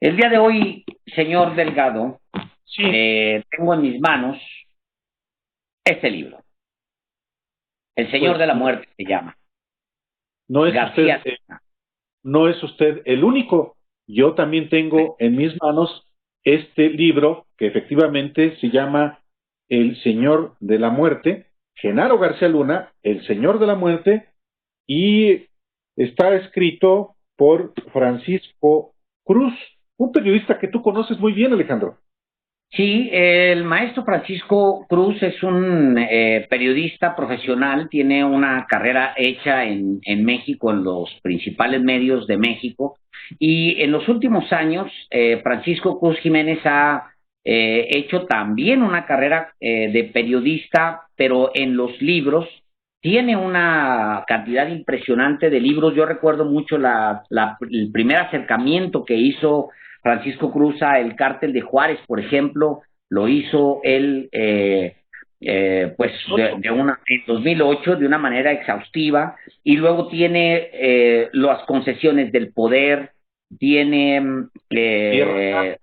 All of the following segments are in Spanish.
El día de hoy, señor Delgado, Sí, tengo en mis manos este libro. El Señor pues de la Muerte se llama. no es usted, García. no es usted el único. Yo también tengo en mis manos este libro que efectivamente se llama El Señor de la Muerte, Genaro García Luna, El Señor de la Muerte, y está escrito por Francisco Cruz, un periodista que tú conoces muy bien, Alejandro. Sí, el maestro Francisco Cruz es un periodista profesional, tiene una carrera hecha en México, en los principales medios de México, y en los últimos años, Francisco Cruz Jiménez ha hecho también una carrera de periodista, pero en los libros. Tiene una cantidad impresionante de libros. Yo recuerdo mucho el primer acercamiento que hizo Francisco Cruz a el Cártel de Juárez, por ejemplo, lo hizo él pues en 2008 de una manera exhaustiva, y luego tiene las concesiones del poder, tiene Tierra.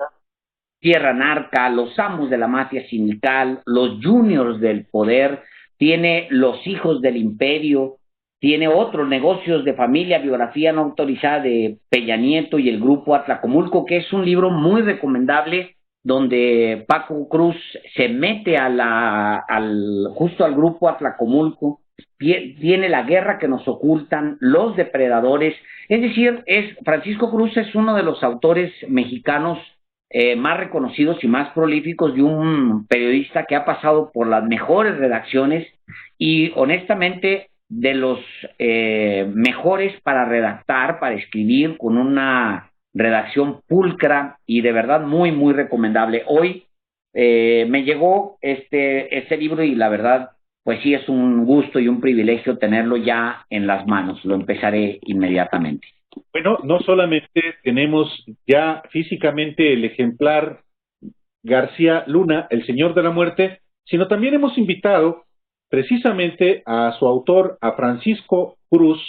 Tierra Narca, los amos de la mafia sindical, los juniors del poder, tiene los hijos del imperio, tiene otros negocios de familia, biografía no autorizada de Peña Nieto y el grupo Atlacomulco, que es un libro muy recomendable donde Paco Cruz se mete justo al grupo Atlacomulco, tiene la guerra que nos ocultan, los depredadores, es decir, Francisco Cruz es uno de los autores mexicanos más reconocidos y más prolíficos, de un periodista que ha pasado por las mejores redacciones y honestamente de los mejores para redactar, para escribir, con una redacción pulcra y de verdad muy, muy recomendable. Hoy me llegó este libro y la verdad, pues sí es un gusto y un privilegio tenerlo ya en las manos. Lo empezaré inmediatamente. Bueno, no solamente tenemos ya físicamente el ejemplar García Luna, El Señor de la Muerte, sino también hemos invitado precisamente a su autor, a Francisco Cruz,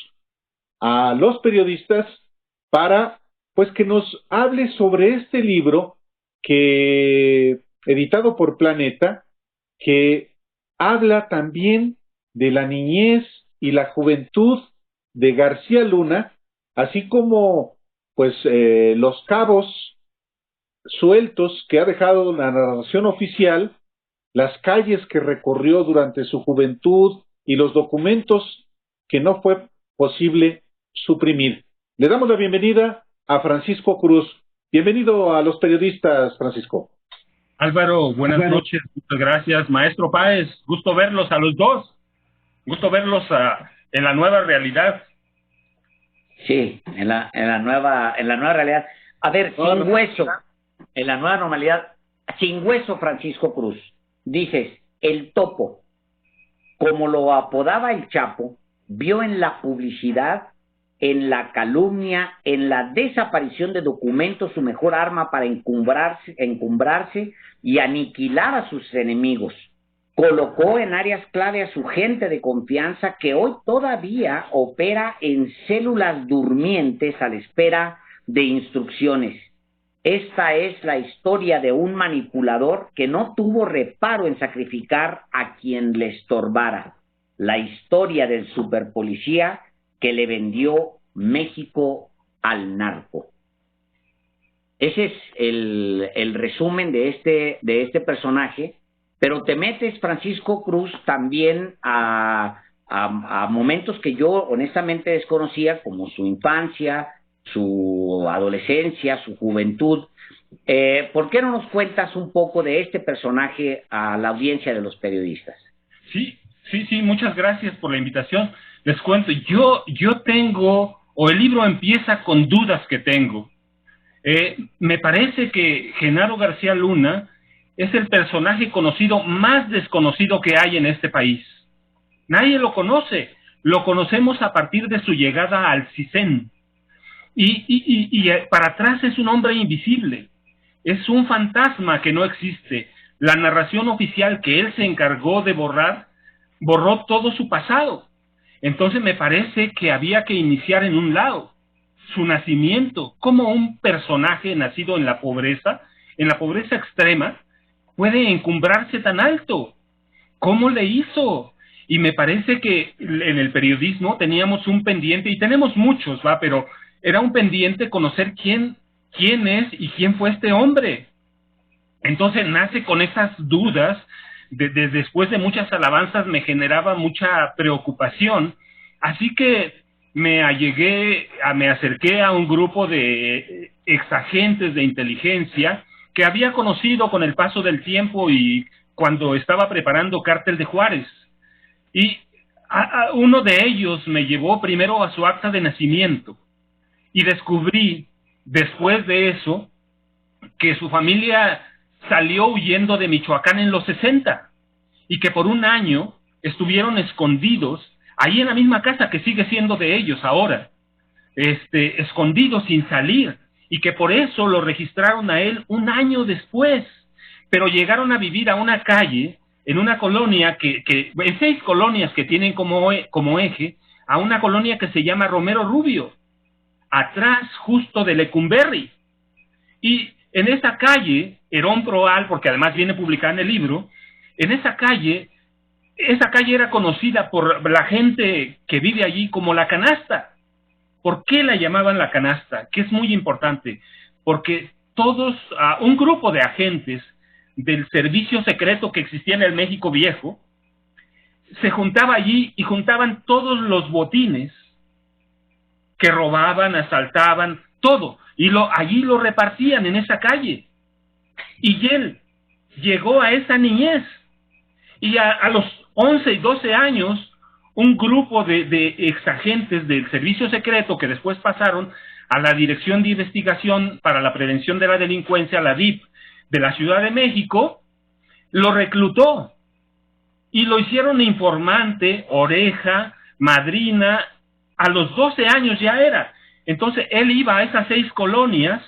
a los periodistas, para pues que nos hable sobre este libro que editado por Planeta, que habla también de la niñez y la juventud de García Luna, así como pues los cabos sueltos que ha dejado la narración oficial, las calles que recorrió durante su juventud y los documentos que no fue posible suprimir. Le damos la bienvenida a Francisco Cruz. Bienvenido a los periodistas, Francisco. Álvaro, buenas noches, muchas gracias. Maestro Páez, gusto verlos a los dos, gusto verlos en la nueva realidad. Sí, en la nueva realidad. A ver, sin hueso, en la nueva normalidad, sin hueso, Francisco Cruz. Dices, el topo, como lo apodaba el Chapo, vio en la publicidad, en la calumnia, en la desaparición de documentos su mejor arma para encumbrarse y aniquilar a sus enemigos. Colocó en áreas clave a su gente de confianza, que hoy todavía opera en células durmientes a la espera de instrucciones. Esta es la historia de un manipulador que no tuvo reparo en sacrificar a quien le estorbara. La historia del superpolicía que le vendió México al narco. Ese es el resumen de este personaje, pero te metes, Francisco Cruz, también a momentos que yo honestamente desconocía, como su infancia, su adolescencia, su juventud. ¿Por qué no nos cuentas un poco de este personaje a la audiencia de los periodistas? Sí, muchas gracias por la invitación. Les cuento, yo tengo, o el libro empieza con dudas que tengo. Me parece que Genaro García Luna es el personaje conocido más desconocido que hay en este país. Nadie lo conoce, lo conocemos a partir de su llegada al CISEN. Y para atrás es un hombre invisible, es un fantasma que no existe. La narración oficial que él se encargó de borrar, borró todo su pasado. Entonces me parece que había que iniciar en un lado. su nacimiento, cómo un personaje nacido en la pobreza extrema, puede encumbrarse tan alto. ¿Cómo le hizo? Y me parece que en el periodismo teníamos un pendiente, y tenemos muchos, ¿va? Pero era un pendiente conocer quién es y quién fue este hombre. Entonces nace con esas dudas, después de muchas alabanzas me generaba mucha preocupación, así que me acerqué a un grupo de exagentes de inteligencia que había conocido con el paso del tiempo y cuando estaba preparando Cártel de Juárez. Y uno de ellos me llevó primero a su acta de nacimiento y descubrí, después de eso, que su familia salió huyendo de Michoacán en los 60 y que por un año estuvieron escondidos ahí en la misma casa que sigue siendo de ellos ahora, escondidos sin salir, y que por eso lo registraron a él un año después, pero llegaron a vivir a una calle, en una colonia en 6 colonias que tienen como eje, a una colonia que se llama Romero Rubio, atrás justo de Lecumberri. Y en esa calle, Herón Proal, porque además viene publicada en el libro, en esa calle era conocida por la gente que vive allí como la canasta. ¿Por qué la llamaban la canasta? Que es muy importante, porque un grupo de agentes del servicio secreto que existía en el México Viejo, se juntaba allí y juntaban todos los botines que robaban, asaltaban, todo, y allí lo repartían en esa calle. Y él llegó a esa niñez, y a los 11 y 12 años, un grupo de exagentes del servicio secreto que después pasaron a la Dirección de Investigación para la Prevención de la Delincuencia, la DIP, de la Ciudad de México, lo reclutó y lo hicieron informante, oreja, madrina. A los 12 años ya era. Entonces él iba a esas 6 colonias,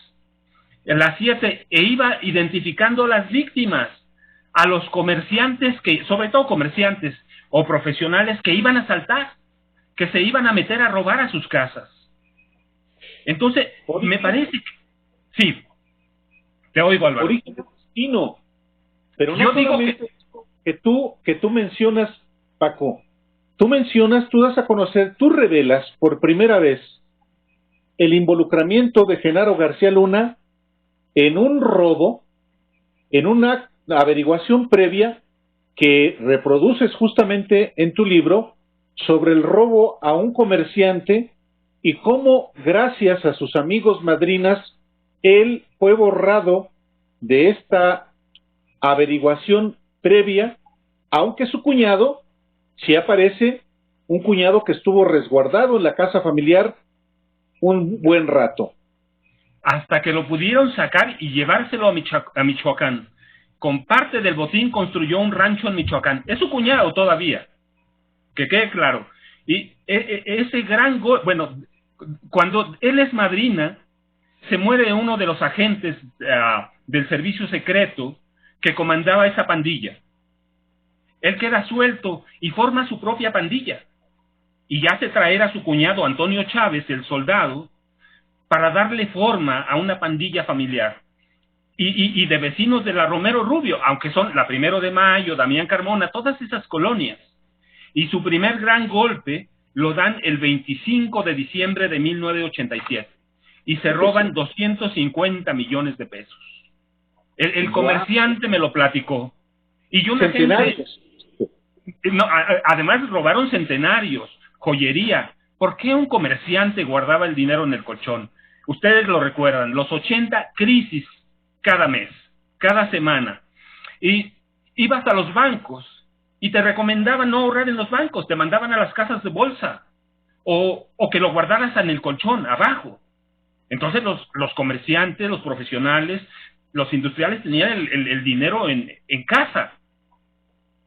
en las 7, e iba identificando a las víctimas, a los comerciantes, sobre todo comerciantes o profesionales que iban a asaltar, que se iban a meter a robar a sus casas. Entonces, me parece que... Sí, te oigo, Álvaro. Origen destino. Pero no yo digo que tú mencionas, Paco, tú das a conocer, tú revelas por primera vez el involucramiento de Genaro García Luna en un robo, en una averiguación previa que reproduces justamente en tu libro sobre el robo a un comerciante y cómo, gracias a sus amigos madrinas, él fue borrado de esta averiguación previa, aunque su cuñado sí aparece, un cuñado que estuvo resguardado en la casa familiar un buen rato. Hasta que lo pudieron sacar y llevárselo a Michoacán. Con parte del botín construyó un rancho en Michoacán. Es su cuñado todavía, que quede claro. Y ese gran... Bueno, cuando él es madrina, se muere uno de los agentes del servicio secreto que comandaba esa pandilla. Él queda suelto y forma su propia pandilla. Y hace traer a su cuñado Antonio Chávez, el soldado, para darle forma a una pandilla familiar. Y de vecinos de la Romero Rubio, aunque son la 1 de Mayo, Damián Carmona, todas esas colonias. Y su primer gran golpe lo dan el 25 de diciembre de 1987. Y se roban 250 millones de pesos. El comerciante me lo platicó. Y una gente... No, además robaron centenarios, joyería. ¿Por qué un comerciante guardaba el dinero en el colchón? Ustedes lo recuerdan, los 80 crisis cada mes, cada semana. Y ibas a los bancos y te recomendaban no ahorrar en los bancos, te mandaban a las casas de bolsa o que lo guardaras en el colchón, abajo. Entonces los comerciantes, los profesionales, los industriales tenían el dinero en casa.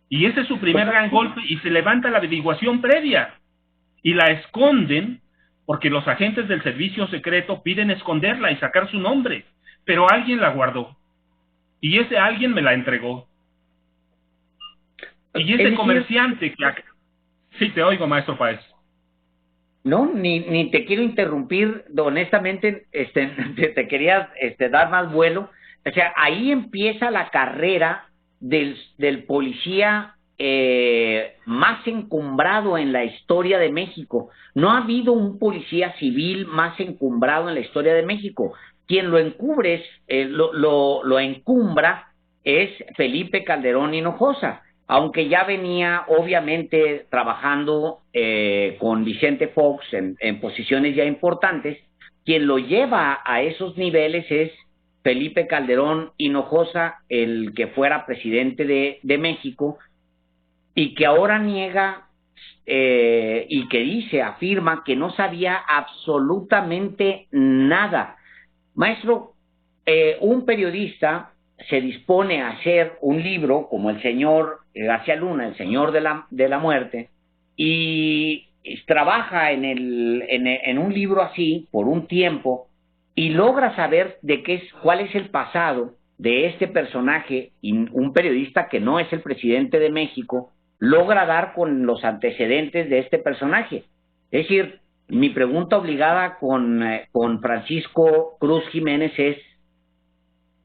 Y ese es su primer gran golpe y se levanta la averiguación previa. Y la esconden porque los agentes del servicio secreto piden esconderla y sacar su nombre. Pero alguien la guardó. Y ese alguien me la entregó. Y ese comerciante que... Sí, te oigo, maestro Páez. No, ni te quiero interrumpir, honestamente, te quería dar más vuelo. O sea, ahí empieza la carrera del policía más encumbrado en la historia de México. No ha habido un policía civil más encumbrado en la historia de México. Quien lo encubre, lo encumbra es Felipe Calderón Hinojosa, aunque ya venía obviamente trabajando con Vicente Fox en posiciones ya importantes. Quien lo lleva a esos niveles es Felipe Calderón Hinojosa, el que fuera presidente de México, y que ahora niega y que afirma que no sabía absolutamente nada. Maestro, un periodista se dispone a hacer un libro como el señor García Luna, el señor de la muerte, y trabaja en un libro así por un tiempo y logra saber cuál es el pasado de este personaje, y un periodista que no es el presidente de México logra dar con los antecedentes de este personaje. Es decir, mi pregunta obligada con Francisco Cruz Jiménez es: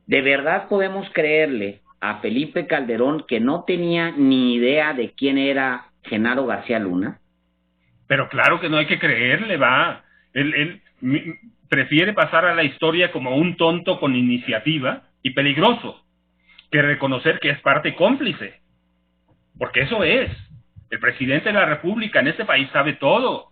¿de verdad podemos creerle a Felipe Calderón que no tenía ni idea de quién era Genaro García Luna? Pero claro que no hay que creerle, va. Él prefiere pasar a la historia como un tonto con iniciativa y peligroso, que reconocer que es parte cómplice. Porque eso es. El presidente de la República en este país sabe todo.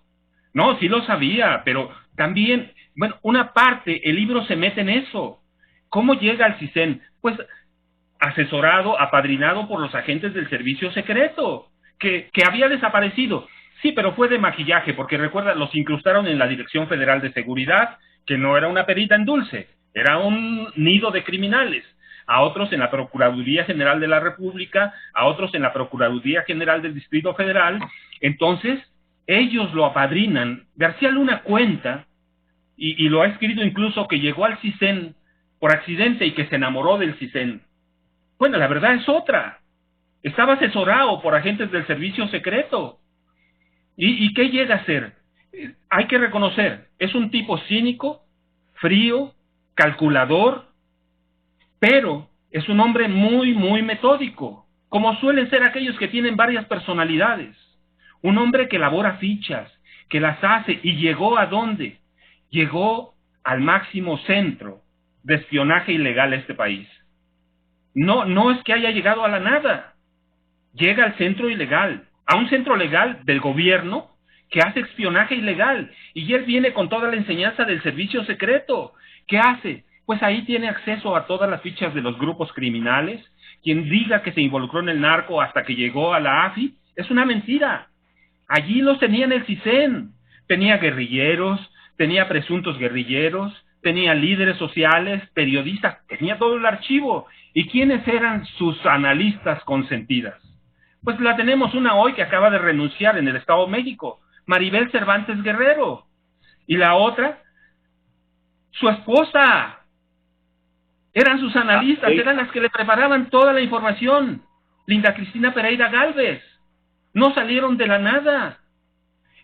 No, sí lo sabía, pero también, bueno, una parte, el libro se mete en eso. ¿Cómo llega al CISEN? Pues asesorado, apadrinado por los agentes del servicio secreto, que había desaparecido. Sí, pero fue de maquillaje, porque recuerda, los incrustaron en la Dirección Federal de Seguridad, que no era una perita en dulce, era un nido de criminales. A otros en la Procuraduría General de la República, a otros en la Procuraduría General del Distrito Federal. Entonces, ellos lo apadrinan. García Luna cuenta, y lo ha escrito incluso, que llegó al CISEN por accidente y que se enamoró del CISEN. Bueno, la verdad es otra. Estaba asesorado por agentes del servicio secreto. ¿Y qué llega a ser? Hay que reconocer, es un tipo cínico, frío, calculador, pero es un hombre muy, muy metódico, como suelen ser aquellos que tienen varias personalidades. Un hombre que elabora fichas, que las hace, y llegó ¿a dónde? Llegó al máximo centro de espionaje ilegal a este país. No es que haya llegado a la nada, llega al centro ilegal, a un centro legal del gobierno que hace espionaje ilegal, y él viene con toda la enseñanza del servicio secreto. ¿Qué hace? Pues ahí tiene acceso a todas las fichas de los grupos criminales. Quien diga que se involucró en el narco hasta que llegó a la AFI, es una mentira. Allí los tenía en el CISEN, tenía guerrilleros, tenía presuntos guerrilleros, tenía líderes sociales, periodistas, tenía todo el archivo. ¿Y quiénes eran sus analistas consentidas? Pues la tenemos una hoy que acaba de renunciar en el Estado de México, Maribel Cervantes Guerrero. Y la otra, su esposa. Eran sus analistas, eran las que le preparaban toda la información. Linda Cristina Pereira Gálvez. No salieron de la nada.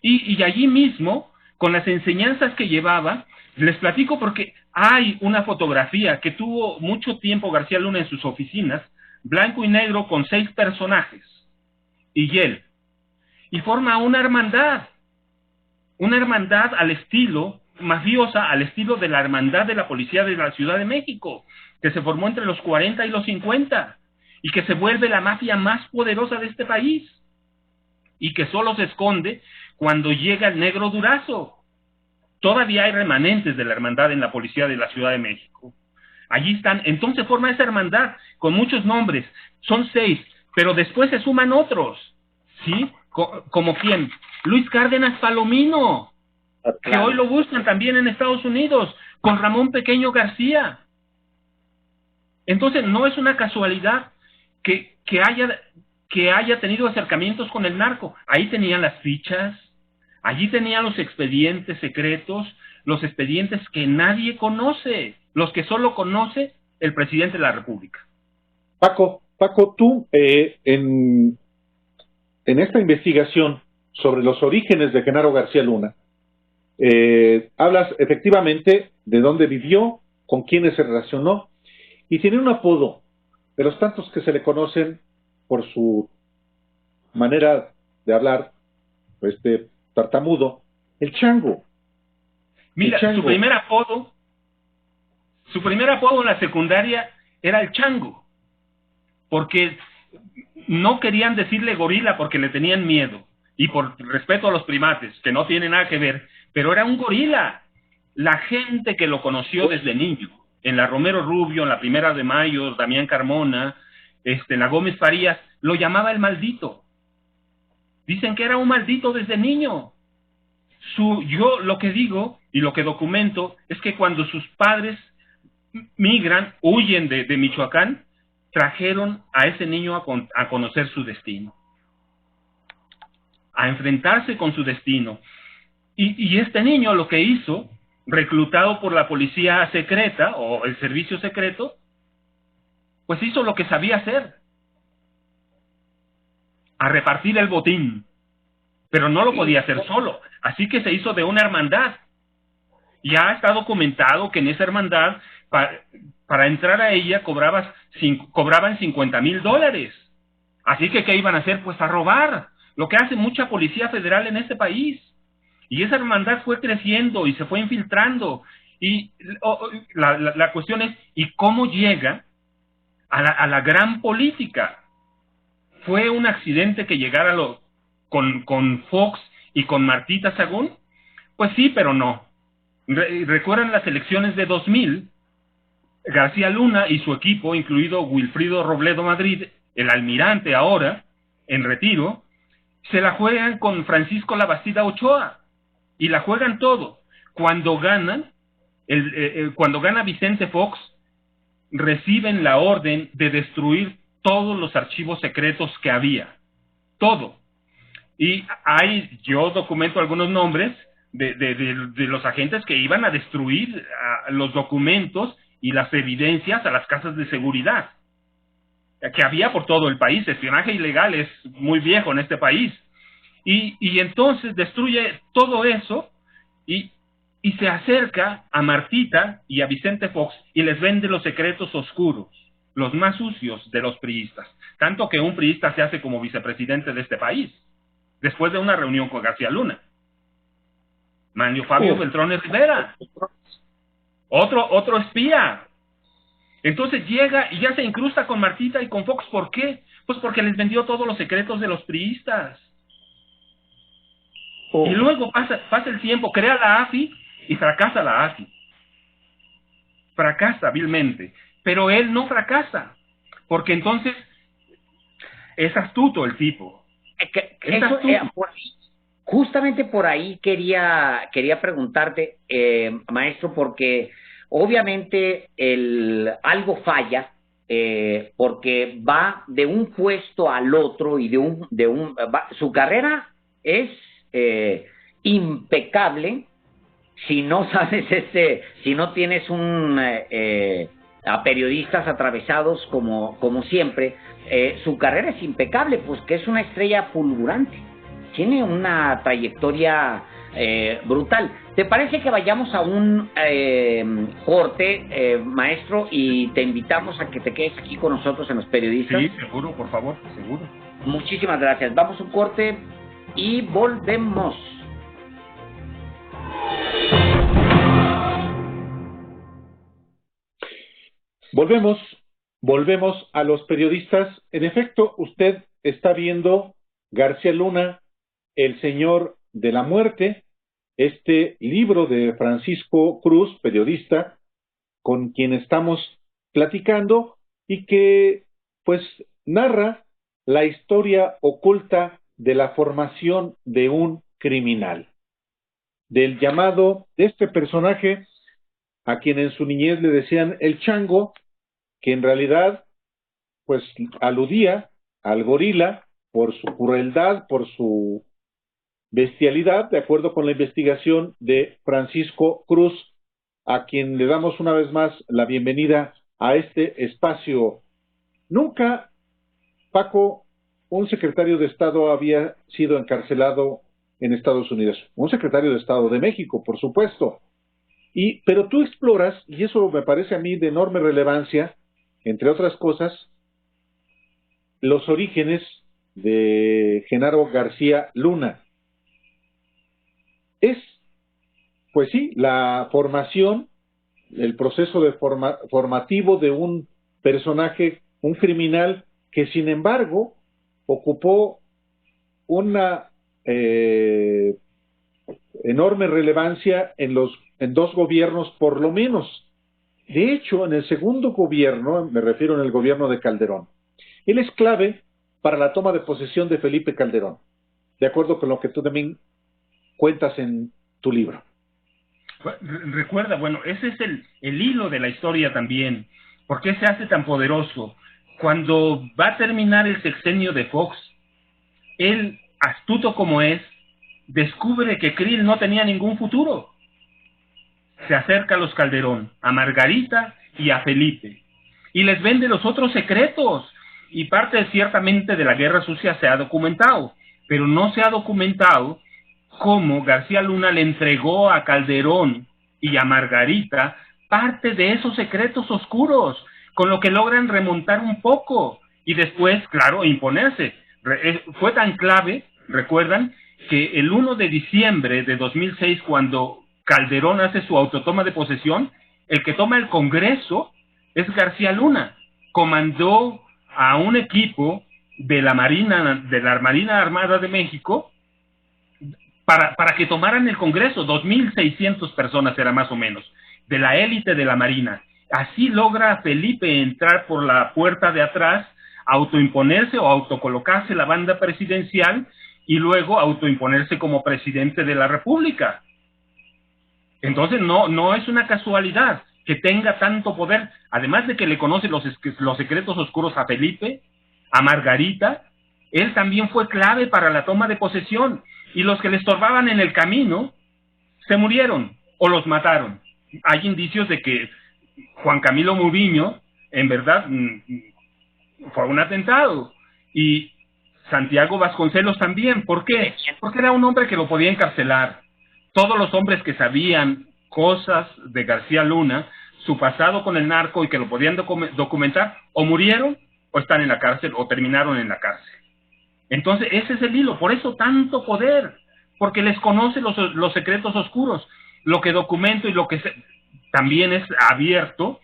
Y allí mismo, con las enseñanzas que llevaba, les platico porque hay una fotografía que tuvo mucho tiempo García Luna en sus oficinas, blanco y negro con 6 personajes, y él. Y forma una hermandad al estilo mafiosa, al estilo de la hermandad de la policía de la Ciudad de México, que se formó entre los 40 y los 50, y que se vuelve la mafia más poderosa de este país, y que solo se esconde cuando llega el Negro Durazo. Todavía hay remanentes de la hermandad en la policía de la Ciudad de México. Allí están. Entonces forma esa hermandad con muchos nombres. Son 6, pero después se suman otros. ¿Sí? ¿Como quién? Luis Cárdenas Palomino, que hoy lo buscan también en Estados Unidos, con Ramón Pequeño García. Entonces no es una casualidad que haya tenido acercamientos con el narco. Ahí tenían las fichas, allí tenían los expedientes secretos, los expedientes que nadie conoce, los que solo conoce el presidente de la República. Paco, tú en esta investigación sobre los orígenes de Genaro García Luna, Hablas efectivamente de dónde vivió, con quiénes se relacionó, y tiene un apodo de los tantos que se le conocen por su manera de hablar, tartamudo, el chango. Mira, El chango. su primer apodo en la secundaria era el chango, porque no querían decirle gorila porque le tenían miedo, y por respeto a los primates, que no tiene nada que ver, pero era un gorila. La gente que lo conoció desde niño, en la Romero Rubio, en la Primera de Mayo, Damián Carmona, en la Gómez Farías, lo llamaba el maldito. Dicen que era un maldito desde niño. Yo lo que digo y lo que documento es que cuando sus padres migran, huyen de Michoacán, trajeron a ese niño a conocer su destino, a enfrentarse con su destino. Y este niño lo que hizo, reclutado por la policía secreta o el servicio secreto, pues hizo lo que sabía hacer, a repartir el botín, pero no lo podía hacer solo, así que se hizo de una hermandad. Ya está documentado que en esa hermandad, para entrar a ella, cobraban $50,000. Así que, ¿qué iban a hacer? Pues a robar, lo que hace mucha policía federal en este país. Y esa hermandad fue creciendo y se fue infiltrando. Y la cuestión es, ¿y cómo llega a la gran política? ¿Fue un accidente que llegara con Fox y con Martita Sagún? Pues sí, pero no. ¿Recuerdan las elecciones de 2000? García Luna y su equipo, incluido Wilfrido Robledo Madrid, el almirante ahora, en retiro, se la juegan con Francisco Labastida Ochoa, y la juegan todo. Cuando ganan, cuando gana Vicente Fox, reciben la orden de destruir todos los archivos secretos que había. Todo. Y yo documento algunos nombres de los agentes que iban a destruir los documentos y las evidencias a las casas de seguridad que había por todo el país. Espionaje ilegal es muy viejo en este país. Y entonces destruye todo eso y se acerca a Martita y a Vicente Fox y les vende los secretos oscuros, los más sucios de los priistas. Tanto que un priista se hace como vicepresidente de este país, después de una reunión con García Luna. Manlio Fabio Beltrones Rivera, otro espía. Entonces llega y ya se incrusta con Martita y con Fox. ¿Por qué? Pues porque les vendió todos los secretos de los priistas. Y luego pasa el tiempo, crea la AFI y fracasa la AFI. Fracasa vilmente. Pero él no fracasa, porque entonces es astuto el tipo. Justamente por ahí quería preguntarte, maestro, porque obviamente algo falla, porque va de un puesto al otro y su carrera es impecable. Si no sabes si no tienes a periodistas atravesados como siempre, su carrera es impecable, pues que es una estrella fulgurante, tiene una trayectoria brutal. ¿Te parece que vayamos a un corte, maestro, y te invitamos a que te quedes aquí con nosotros en Los Periodistas? Sí, seguro, por favor, seguro. Muchísimas gracias. Vamos a un corte y volvemos. Volvemos a Los Periodistas. En efecto, usted está viendo García Luna, El Señor de la Muerte, este libro de Francisco Cruz, periodista, con quien estamos platicando y que pues narra la historia oculta de la formación de un criminal, del llamado de este personaje a quien en su niñez le decían el chango, que en realidad pues aludía al gorila por su crueldad, por su bestialidad, de acuerdo con la investigación de Francisco Cruz, a quien le damos una vez más la bienvenida a este espacio. Nunca, Paco, un secretario de Estado había sido encarcelado en Estados Unidos, un secretario de Estado de México, por supuesto. Pero tú exploras, y eso me parece a mí de enorme relevancia, entre otras cosas, los orígenes de Genaro García Luna. Es, pues sí, la formación, el proceso formativo de un personaje, un criminal, que sin embargo ocupó una enorme relevancia en dos gobiernos por lo menos. De hecho, en el segundo gobierno, me refiero en el gobierno de Calderón, él es clave para la toma de posesión de Felipe Calderón, de acuerdo con lo que tú también cuentas en tu libro. Recuerda, bueno, ese es el hilo de la historia también. ¿Por qué se hace tan poderoso? Cuando va a terminar el sexenio de Fox, él, astuto como es, descubre que Krill no tenía ningún futuro. Se acerca a los Calderón, a Margarita y a Felipe, y les vende los otros secretos. Y parte ciertamente de la Guerra Sucia se ha documentado, pero no se ha documentado cómo García Luna le entregó a Calderón y a Margarita parte de esos secretos oscuros, con lo que logran remontar un poco y después, claro, imponerse. Fue tan clave, recuerdan, que el 1 de diciembre de 2006, cuando Calderón hace su autotoma de posesión, el que toma el Congreso es García Luna. Comandó a un equipo de la Marina Armada de México para que tomaran el Congreso. 2,600 personas era más o menos, de la élite de la Marina. Así logra Felipe entrar por la puerta de atrás, autoimponerse o autocolocarse la banda presidencial y luego autoimponerse como presidente de la República. Entonces no es una casualidad que tenga tanto poder, además de que le conoce los secretos oscuros a Felipe, a Margarita. Él también fue clave para la toma de posesión, y los que le estorbaban en el camino se murieron o los mataron. Hay indicios de que Juan Camilo Muriño, en verdad, fue un atentado, y Santiago Vasconcelos también. ¿Por qué? Porque era un hombre que lo podía encarcelar. Todos los hombres que sabían cosas de García Luna, su pasado con el narco, y que lo podían documentar, o murieron, o están en la cárcel, o terminaron en la cárcel. Entonces, ese es el hilo. Por eso tanto poder, porque les conoce los secretos oscuros. Lo que documento y lo que también es abierto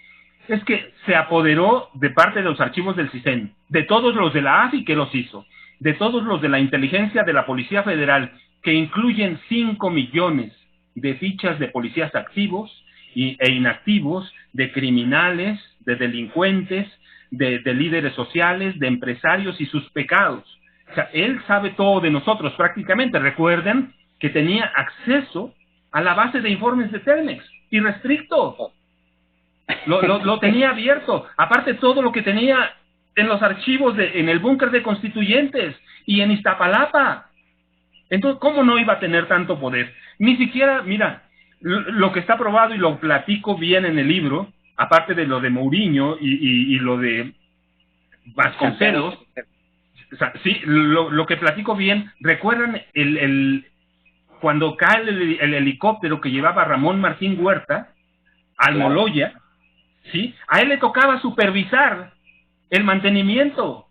es que se apoderó de parte de los archivos del CISEN, de todos los de la AFI que los hizo, de todos los de la inteligencia de la Policía Federal, que incluyen 5 millones de fichas de policías activos e inactivos, de criminales, de delincuentes, de líderes sociales, de empresarios y sus pecados. O sea, él sabe todo de nosotros prácticamente. Recuerden que tenía acceso a la base de informes de Telmex, irrestricto. Lo tenía abierto. Aparte, todo lo que tenía en los archivos, en el búnker de Constituyentes y en Iztapalapa. Entonces, ¿cómo no iba a tener tanto poder? Ni siquiera, mira, lo que está probado, y lo platico bien en el libro, aparte de lo de Mourinho y lo de Vasconcelos, o sea, sí, lo que platico bien. ¿Recuerdan cuando cae el helicóptero que llevaba Ramón Martín Huerta al Moloya? ¿Sí? A él le tocaba supervisar el mantenimiento.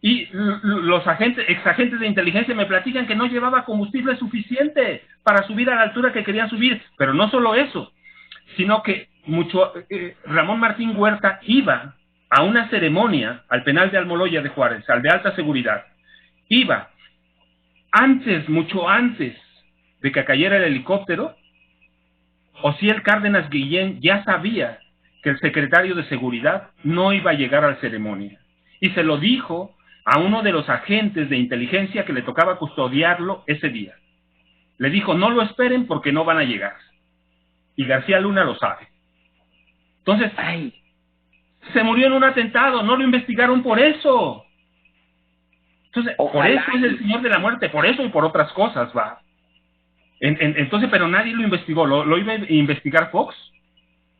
Y los exagentes de inteligencia me platican que no llevaba combustible suficiente para subir a la altura que querían subir. Pero no solo eso, sino que Ramón Martín Huerta iba a una ceremonia al penal de Almoloya de Juárez, al de alta seguridad. Iba mucho antes de que cayera el helicóptero. Osiel Cárdenas Guillén ya sabía que el secretario de Seguridad no iba a llegar a la ceremonia, y se lo dijo a uno de los agentes de inteligencia que le tocaba custodiarlo ese día. Le dijo: no lo esperen porque no van a llegar. Y García Luna lo sabe. Entonces, se murió en un atentado, no lo investigaron por eso. Entonces, por eso es el Señor de la Muerte, por eso y por otras cosas, va. Entonces, pero nadie lo investigó. ¿Lo iba a investigar Fox?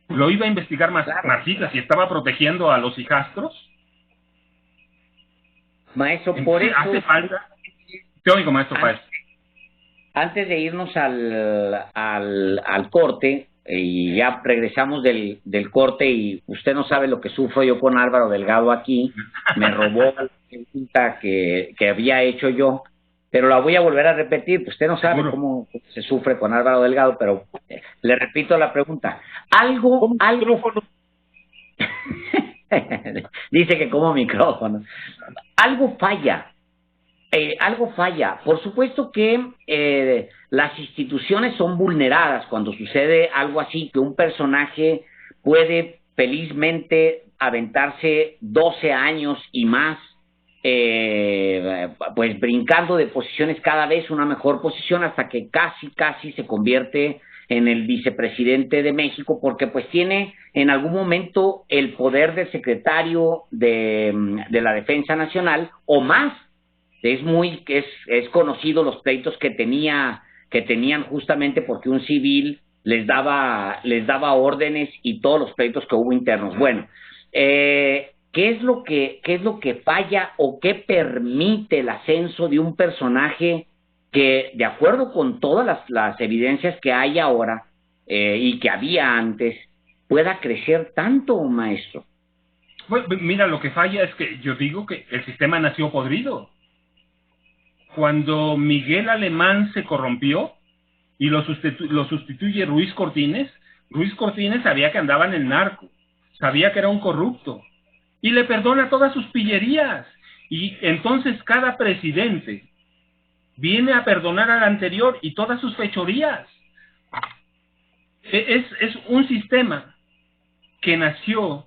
¿Lo iba a investigar Martita si estaba protegiendo a los hijastros? Maestro, por eso hace falta. Te oigo, maestro Páez. antes de irnos al corte, y ya regresamos del corte, y usted no sabe lo que sufro yo con Álvaro Delgado aquí, me robó la pregunta que había hecho yo, pero la voy a volver a repetir, pues usted no sabe cómo se sufre con Álvaro Delgado, pero le repito la pregunta. Algo dice que como micrófono. Algo falla. Algo falla. Por supuesto que las instituciones son vulneradas cuando sucede algo así, que un personaje puede felizmente aventarse 12 años y más, pues brincando de posiciones, cada vez una mejor posición, hasta que casi se convierte en el vicepresidente de México, porque pues tiene en algún momento el poder de secretario de la Defensa Nacional o más. Es conocido los pleitos que tenían justamente porque un civil les daba órdenes, y todos los pleitos que hubo internos. Bueno, ¿qué es lo que falla o qué permite el ascenso de un personaje que, de acuerdo con todas las evidencias que hay ahora y que había antes, pueda crecer tanto, maestro? Bueno, mira, lo que falla es que yo digo que el sistema nació podrido. Cuando Miguel Alemán se corrompió y lo sustituye Ruiz Cortines sabía que andaba en el narco, sabía que era un corrupto, y le perdona todas sus pillerías. Y entonces cada presidente viene a perdonar al anterior y todas sus fechorías. Es un sistema que nació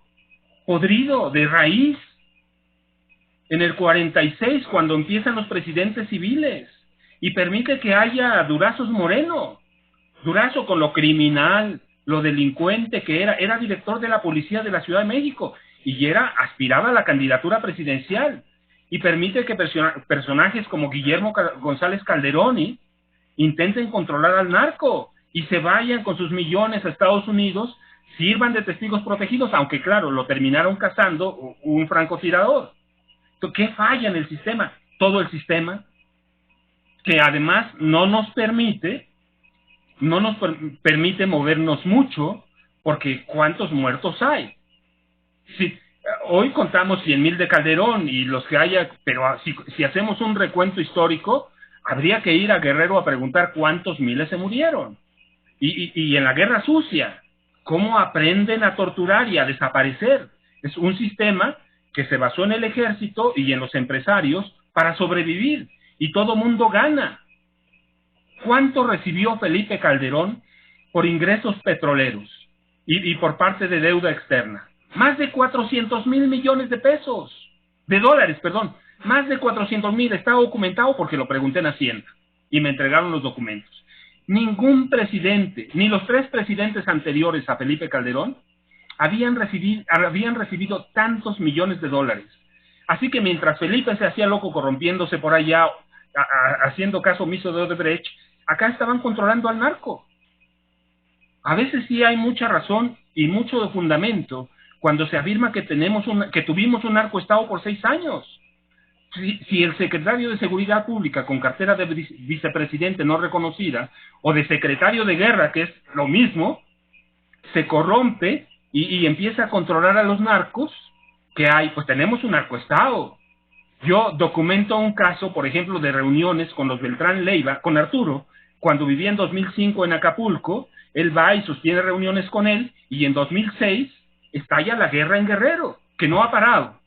podrido de raíz. En el 46, cuando empiezan los presidentes civiles, y permite que haya Durazos Moreno. Durazo, con lo criminal, lo delincuente que era director de la policía de la Ciudad de México, y aspiraba a la candidatura presidencial, y permite que personajes como Guillermo González Calderón intenten controlar al narco, y se vayan con sus millones a Estados Unidos, sirvan de testigos protegidos, aunque claro, lo terminaron cazando un francotirador. ¿Qué falla en el sistema? Todo el sistema, que además no nos permite movernos mucho, porque ¿cuántos muertos hay? Si hoy contamos 100,000 de Calderón y los que haya, pero si hacemos un recuento histórico, habría que ir a Guerrero a preguntar cuántos miles se murieron. Y en la guerra sucia, ¿cómo aprenden a torturar y a desaparecer? Es un sistema que se basó en el ejército y en los empresarios para sobrevivir, y todo mundo gana. ¿Cuánto recibió Felipe Calderón por ingresos petroleros y por parte de deuda externa? Más de 400,000 millones de pesos, de dólares, perdón, más de 400,000, está documentado porque lo pregunté en Hacienda y me entregaron los documentos. Ningún presidente, ni los 3 presidentes anteriores a Felipe Calderón, habían recibido tantos millones de dólares. Así que mientras Felipe se hacía loco corrompiéndose por allá, haciendo caso omiso de Odebrecht, acá estaban controlando al narco. A veces sí hay mucha razón y mucho de fundamento cuando se afirma que tuvimos un narcoestado por 6 años. Si el secretario de Seguridad Pública con cartera de vicepresidente no reconocida, o de secretario de guerra, que es lo mismo, se corrompe y empieza a controlar a los narcos, ¿qué hay? Pues tenemos un narcoestado. Yo documento un caso, por ejemplo, de reuniones con los Beltrán Leiva, con Arturo, cuando vivía en 2005 en Acapulco. Él va y sostiene reuniones con él, y en 2006 estalla la guerra en Guerrero, que no ha parado.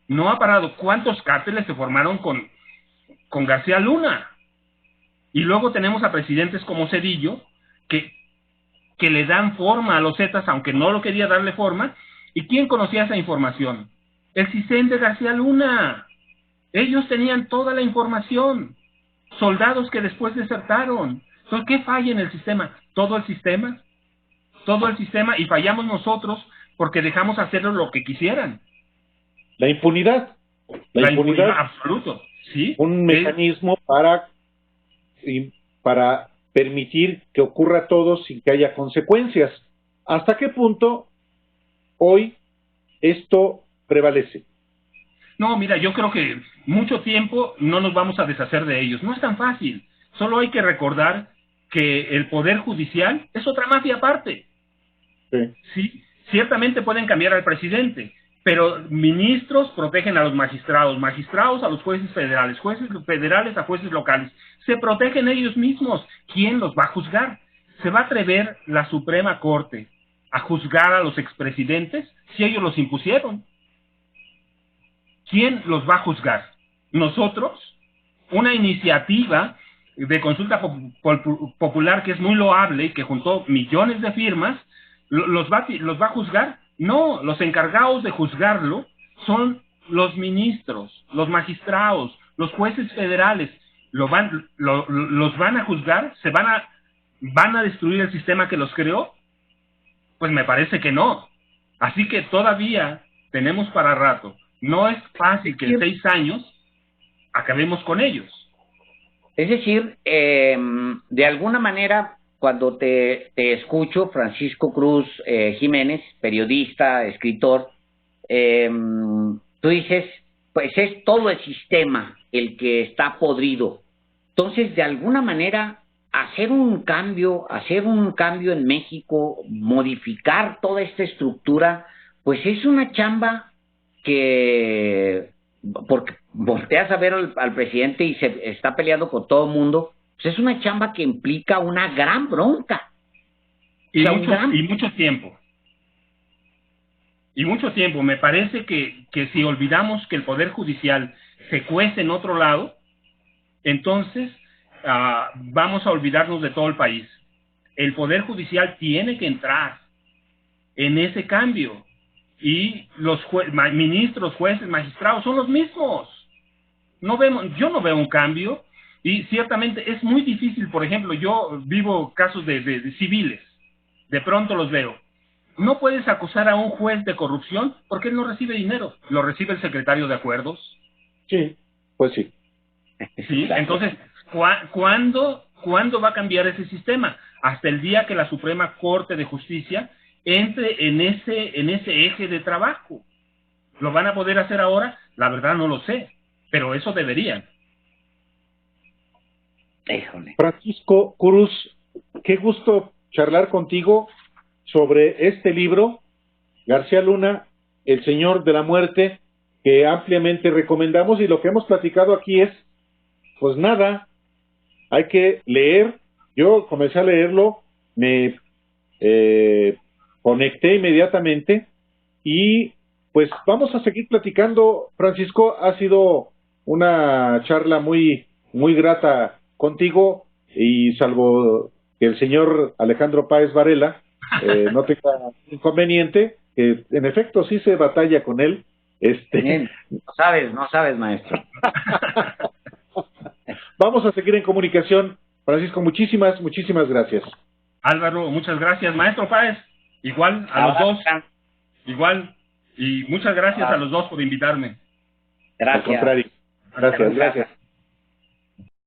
No ha parado. ¿Cuántos cárteles se formaron con García Luna? Y luego tenemos a presidentes como Zedillo, que le dan forma a los Zetas, aunque no lo quería darle forma. ¿Y quién conocía esa información? El CISEN de García Luna. Ellos tenían toda la información. Soldados que después desertaron. Entonces, ¿qué falla en el sistema? Todo el sistema. Todo el sistema, y fallamos nosotros porque dejamos hacerlo lo que quisieran. La impunidad. La impunidad absoluto. ¿Sí? Un mecanismo para permitir que ocurra todo sin que haya consecuencias. ¿Hasta qué punto hoy esto prevalece? No, mira, yo creo que mucho tiempo no nos vamos a deshacer de ellos. No es tan fácil. Solo hay que recordar que el Poder Judicial es otra mafia aparte. Sí. Sí, ciertamente pueden cambiar al presidente, pero ministros protegen a los magistrados, magistrados a los jueces federales a jueces locales. Se protegen ellos mismos. ¿Quién los va a juzgar? ¿Se va a atrever la Suprema Corte a juzgar a los expresidentes si ellos los impusieron? ¿Quién los va a juzgar? ¿Nosotros? Una iniciativa de consulta popular que es muy loable y que juntó millones de firmas, ¿los va a juzgar? No, los encargados de juzgarlo son los ministros, los magistrados, los jueces federales. Los van a juzgar, van a destruir el sistema que los creó. Pues me parece que no. Así que todavía tenemos para rato. No es fácil que en 6 años acabemos con ellos. Es decir, de alguna manera, cuando te escucho, Francisco Cruz Jiménez, periodista, escritor, tú dices, pues es todo el sistema el que está podrido. Entonces, de alguna manera, hacer un cambio en México, modificar toda esta estructura, pues es una chamba que, porque volteas a ver al presidente y se está peleando con todo el mundo, pues es una chamba que implica una gran bronca. Y mucho tiempo. Y mucho tiempo. Me parece que si olvidamos que el Poder Judicial se cuece en otro lado, entonces vamos a olvidarnos de todo el país. El Poder Judicial tiene que entrar en ese cambio. Y los ministros, jueces, magistrados son los mismos. Yo no veo un cambio. Y ciertamente es muy difícil. Por ejemplo, yo vivo casos de civiles. De pronto los veo. No puedes acusar a un juez de corrupción porque él no recibe dinero. Lo recibe el secretario de acuerdos. Sí, pues sí. Sí, entonces, ¿cuándo va a cambiar ese sistema? Hasta el día que la Suprema Corte de Justicia entre en ese eje de trabajo. ¿Lo van a poder hacer ahora? La verdad no lo sé, pero eso deberían. Híjole. Francisco Cruz, qué gusto charlar contigo sobre este libro, García Luna, El Señor de la Muerte, que ampliamente recomendamos, y lo que hemos platicado aquí es, pues nada, hay que leer. Yo comencé a leerlo, me conecté inmediatamente y pues vamos a seguir platicando. Francisco, ha sido una charla muy, muy grata contigo, y salvo que el señor Alejandro Páez Varela no tenga inconveniente, que en efecto sí se batalla con él. Bien. No sabes, maestro. Vamos a seguir en comunicación. Francisco, muchísimas gracias. Álvaro, muchas gracias. Maestro Páez, igual a los dos. Igual. Y muchas gracias a los dos por invitarme. Gracias. Al contrario. Gracias.